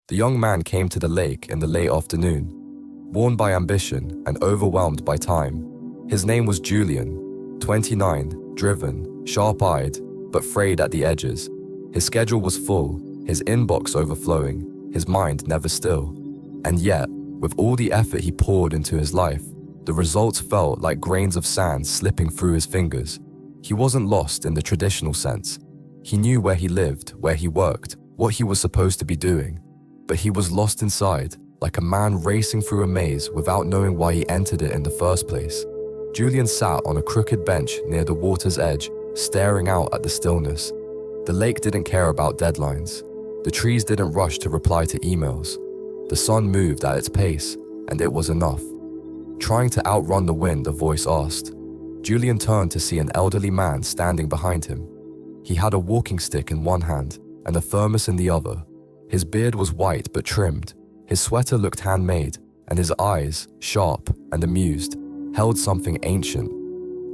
The young man came to the lake in the late afternoon, worn by ambition and overwhelmed by time. His name was Julian, 29, driven, sharp-eyed, but frayed at the edges. His schedule was full, his inbox overflowing, his mind never still. And yet, with all the effort he poured into his life, the results felt like grains of sand slipping through his fingers. He wasn't lost in the traditional sense. He knew where he lived, where he worked, what he was supposed to be doing. But he was lost inside, like a man racing through a maze without knowing why he entered it in the first place. Julian sat on a crooked bench near the water's edge, staring out at the stillness. The lake didn't care about deadlines. The trees didn't rush to reply to emails. The sun moved at its pace, and it was enough. Trying to outrun the wind, a voice asked. Julian turned to see an elderly man standing behind him. He had a walking stick in one hand and a thermos in the other. His beard was white but trimmed. His sweater looked handmade, and his eyes, sharp and amused, held something ancient.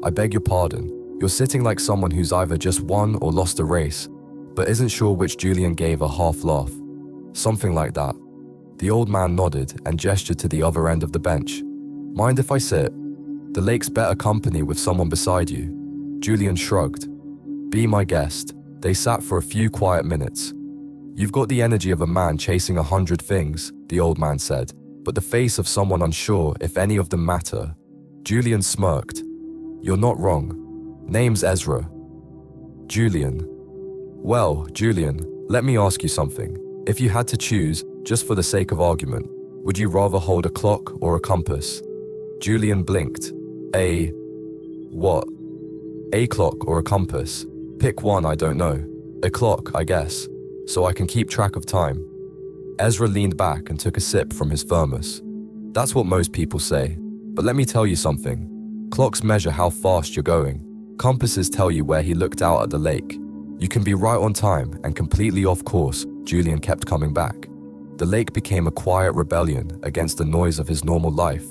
I beg your pardon, you're sitting like someone who's either just won or lost a race, but isn't sure which. Julian gave a half laugh. Something like that. The old man nodded and gestured to the other end of the bench. Mind if I sit? The lake's better company with someone beside you. Julian shrugged. Be my guest. They sat for a few quiet minutes. You've got the energy of a man chasing 100 things, the old man said, but the face of someone unsure if any of them matter. Julian smirked. You're not wrong. Name's Ezra. Julian. Well, Julian, let me ask you something. If you had to choose, just for the sake of argument, would you rather hold a clock or a compass? Julian blinked. What? A clock or a compass? Pick one, I don't know. A clock, I guess, so I can keep track of time. Ezra leaned back and took a sip from his thermos. That's what most people say, but let me tell you something. Clocks measure how fast you're going. Compasses tell you where he looked out at the lake. You can be right on time and completely off course. Julian kept coming back. The lake became a quiet rebellion against the noise of his normal life,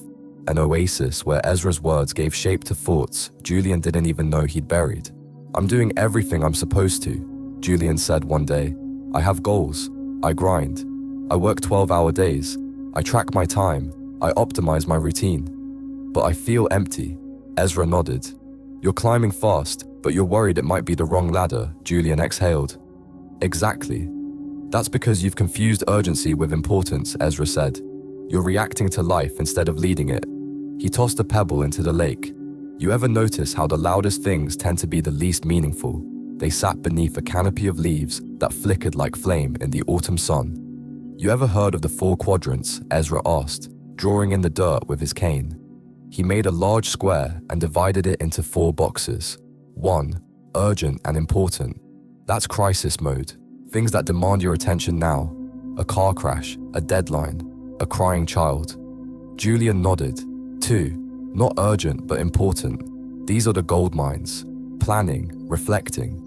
an oasis where Ezra's words gave shape to thoughts Julian didn't even know he'd buried. I'm doing everything I'm supposed to, Julian said one day. I have goals. I grind. I work 12-hour days. I track my time. I optimize my routine. But I feel empty. Ezra nodded. You're climbing fast, but you're worried it might be the wrong ladder, Julian exhaled. Exactly. That's because you've confused urgency with importance, Ezra said. You're reacting to life instead of leading it. He tossed a pebble into the lake. You ever notice how the loudest things tend to be the least meaningful? They sat beneath a canopy of leaves that flickered like flame in the autumn sun. You ever heard of the 4 quadrants? Ezra asked, drawing in the dirt with his cane. He made a large square and divided it into 4 boxes. 1. Urgent and important. That's crisis mode. Things that demand your attention now. A car crash, a deadline, a crying child. Julian nodded. 2. Not urgent but important. These are the gold mines. Planning, reflecting,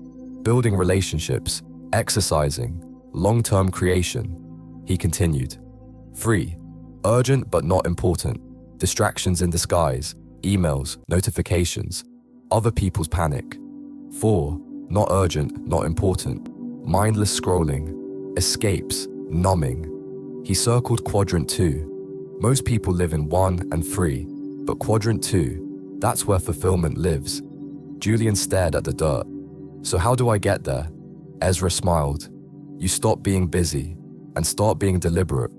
building relationships, exercising, long-term creation. He continued. 3. Urgent but not important. Distractions in disguise, emails, notifications, other people's panic. 4. Not urgent, not important. Mindless scrolling, escapes, numbing. He circled quadrant 2. Most people live in 1 and 3, but quadrant 2, that's where fulfillment lives. Julian stared at the dirt. So how do I get there? Ezra smiled. You stop being busy and start being deliberate.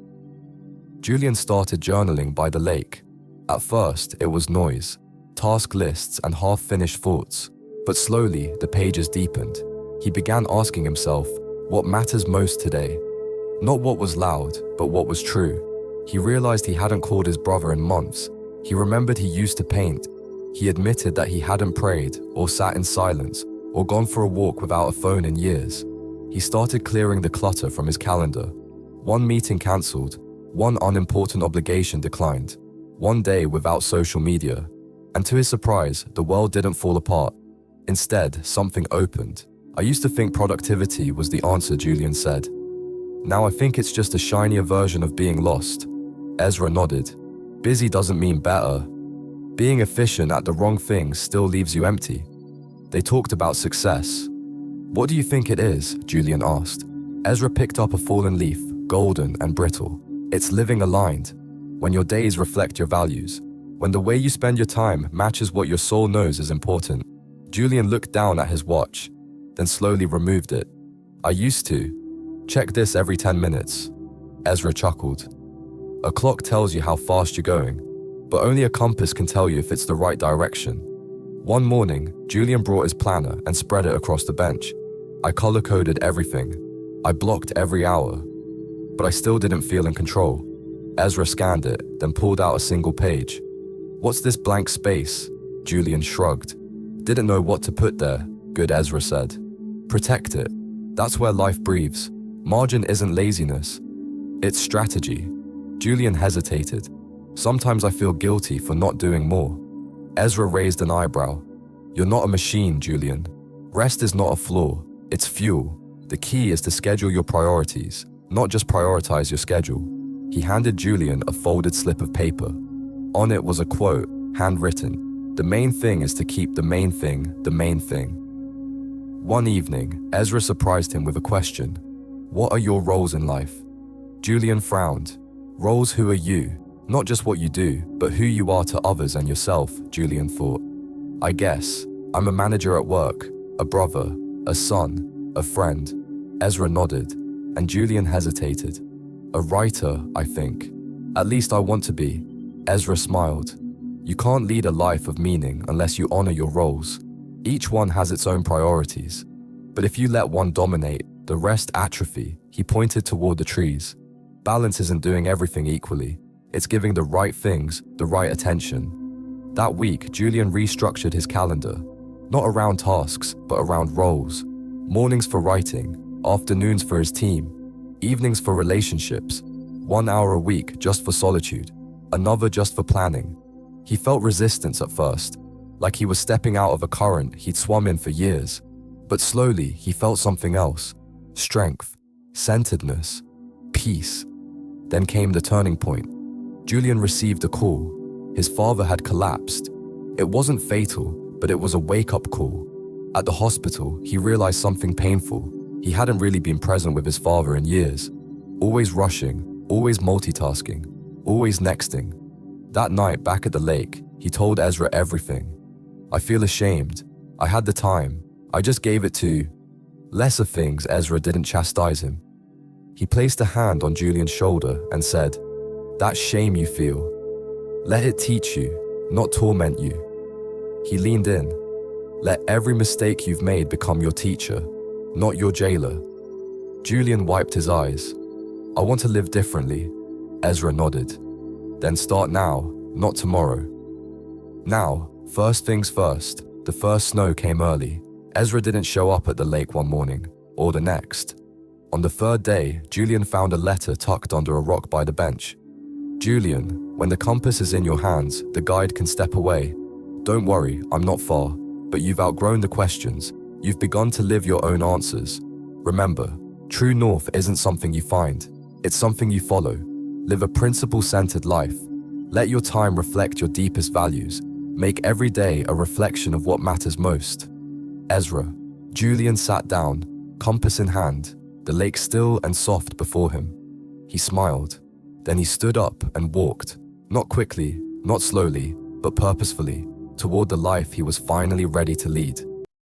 Julian started journaling by the lake. At first, it was noise, task lists and half-finished thoughts. But slowly, the pages deepened. He began asking himself, what matters most today? Not what was loud, but what was true. He realized he hadn't called his brother in months. He remembered he used to paint. He admitted that he hadn't prayed, or sat in silence, or gone for a walk without a phone in years. He started clearing the clutter from his calendar. 1 meeting cancelled, 1 unimportant obligation declined, 1 day without social media. And to his surprise, the world didn't fall apart. Instead, something opened. I used to think productivity was the answer, Julian said. Now I think it's just a shinier version of being lost. Ezra nodded. Busy doesn't mean better. Being efficient at the wrong things still leaves you empty. They talked about success. What do you think it is? Julian asked. Ezra picked up a fallen leaf, golden and brittle. It's living aligned. When your days reflect your values. When the way you spend your time matches what your soul knows is important. Julian looked down at his watch, then slowly removed it. I used to check this every 10 minutes. Ezra chuckled. A clock tells you how fast you're going, but only a compass can tell you if it's the right direction. One morning, Julian brought his planner and spread it across the bench. I color-coded everything. I blocked every hour, but I still didn't feel in control. Ezra scanned it, then pulled out a single page. What's this blank space? Julian shrugged. Didn't know what to put there, good Ezra said. Protect it. That's where life breathes. Margin isn't laziness. It's strategy. Julian hesitated. Sometimes I feel guilty for not doing more. Ezra raised an eyebrow. You're not a machine, Julian. Rest is not a flaw. It's fuel. The key is to schedule your priorities, not just prioritize your schedule. He handed Julian a folded slip of paper. On it was a quote, handwritten. The main thing is to keep the main thing the main thing. One evening, Ezra surprised him with a question. What are your roles in life? Julian frowned. Roles who are you, not just what you do, but who you are to others and yourself, Julian thought. I guess, I'm a manager at work, a brother, a son, a friend. Ezra nodded, and Julian hesitated. A writer, I think. At least I want to be. Ezra smiled. You can't lead a life of meaning unless you honor your roles. Each one has its own priorities. But if you let one dominate, the rest atrophy. He pointed toward the trees. Balance isn't doing everything equally. It's giving the right things the right attention. That week, Julian restructured his calendar. Not around tasks, but around roles. Mornings for writing, afternoons for his team, evenings for relationships, 1 hour a week just for solitude, another just for planning. He felt resistance at first, like he was stepping out of a current he'd swum in for years. But slowly, he felt something else. Strength, centeredness, peace. Then came the turning point. Julian received a call. His father had collapsed. It wasn't fatal, but it was a wake-up call. At the hospital, he realized something painful. He hadn't really been present with his father in years. Always rushing, always multitasking, always nexting. That night back at the lake, he told Ezra everything. I feel ashamed. I had the time. I just gave it to... Lesser things. Ezra didn't chastise him. He placed a hand on Julian's shoulder and said, that shame you feel, let it teach you, not torment you. He leaned in. Let every mistake you've made become your teacher, not your jailer. Julian wiped his eyes. I want to live differently. Ezra nodded. Then start now, not tomorrow. Now, first things first, the first snow came early. Ezra didn't show up at the lake one morning, or the next. On the third day, Julian found a letter tucked under a rock by the bench. Julian, when the compass is in your hands, the guide can step away. Don't worry, I'm not far, but you've outgrown the questions. You've begun to live your own answers. Remember, true north isn't something you find. It's something you follow. Live a principle-centered life. Let your time reflect your deepest values. Make every day a reflection of what matters most. Ezra. Julian sat down, compass in hand, the lake still and soft before him. He smiled. Then he stood up and walked, not quickly, not slowly, but purposefully, toward the life he was finally ready to lead.